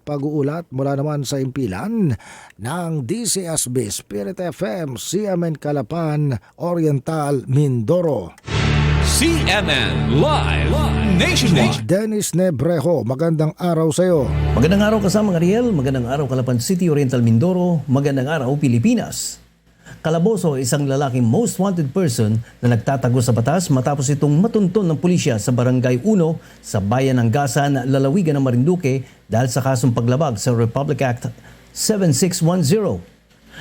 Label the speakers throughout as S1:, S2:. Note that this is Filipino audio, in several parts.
S1: pag-uulat mula naman sa impilan ng DCSB Spirit FM, CMN Calapan, Oriental, Mindoro.
S2: CMN Live Nationwide.
S1: Dennis Nebrejo, magandang araw sa iyo.
S3: Magandang araw kasama Ariel, magandang araw Calapan City, Oriental Mindoro, magandang araw Pilipinas. Calaboso, isang lalaking most wanted person na nagtatago sa batas matapos itong matunton ng pulisya sa Barangay 1 sa bayan ng Gasan, lalawigan ng Marinduque dahil sa kasong paglabag sa Republic Act 7610.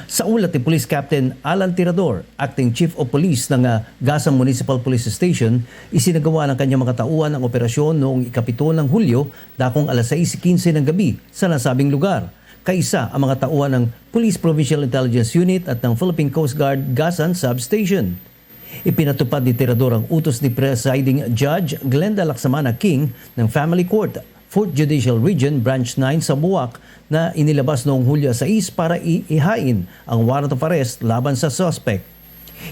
S3: Sa ulat ni Police Captain Alan Tirador, Acting Chief of Police ng Gasan Municipal Police Station, isinagawa ng kanyang mga tauhan ang operasyon noong ika-7 ng Hulyo, dakong alas 6:15 ng gabi sa nasabing lugar. Kaisa ang mga tauhan ng Police Provincial Intelligence Unit at ng Philippine Coast Guard Gasan Substation. Ipinatupad ni Tirador ang utos ni Presiding Judge Glenda Laksamana King ng Family Court, 4th Judicial Region, Branch 9 sa Buwak na inilabas noong Hulyo 6 para ihain ang warrant of arrest laban sa suspect.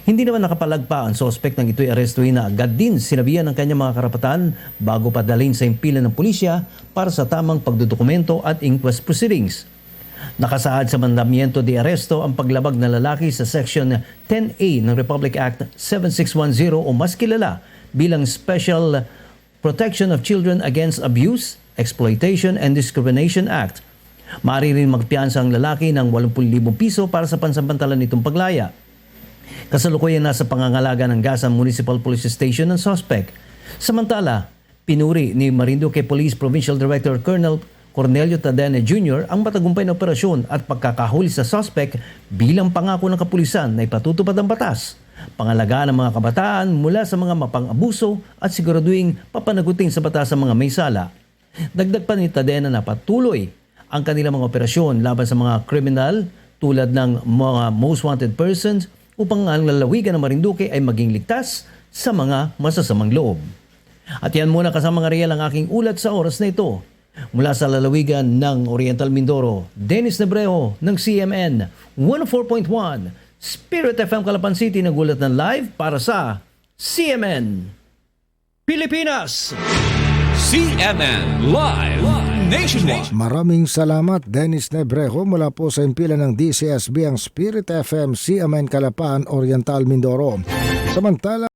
S3: Hindi naman nakapalagpa ang suspect nang ito'y arestuhin na agad din sinabihan ng kanyang mga karapatan bago padalhin sa impilan ng pulisya para sa tamang pagdodokumento at inquest proceedings. Nakasaad sa mandamiento de aresto ang paglabag ng lalaki sa Section 10A ng Republic Act 7610 o mas kilala bilang Special Protection of Children Against Abuse, Exploitation and Discrimination Act. Maaari rin magpiyansa ang lalaki ng 80,000 piso para sa pansamantalan nitong paglaya. Kasalukuyan nasa pangangalaga ng Gasan Municipal Police Station ng suspect. Samantala, pinuri ni Marinduque Police Provincial Director Colonel Cornelio Tadene Jr. ang matagumpay na operasyon at pagkakahuli sa suspect bilang pangako ng kapulisan na ipatutupad ang batas, pangalagaan ng mga kabataan mula sa mga mapang-abuso at siguraduhing papanagutin sa batas ang mga may sala. Dagdag pa ni Tadene na patuloy ang kanilang mga operasyon laban sa mga kriminal tulad ng mga most wanted persons upang ang lalawigan ng Marinduque ay maging ligtas sa mga masasamang loob. At yan muna kasama ng Ariel ang aking ulat sa oras na ito. Mula sa lalawigan ng Oriental Mindoro, Dennis Nebrejo ng CMN 104.1, Spirit FM Calapan City, nagulat ng live para sa CMN Pilipinas.
S2: CMN Live Nationwide.
S1: Maraming salamat Dennis Nebrejo mula po sa impilan ng DCSB ang Spirit FM, CMN Calapan, Oriental, Mindoro. Samantala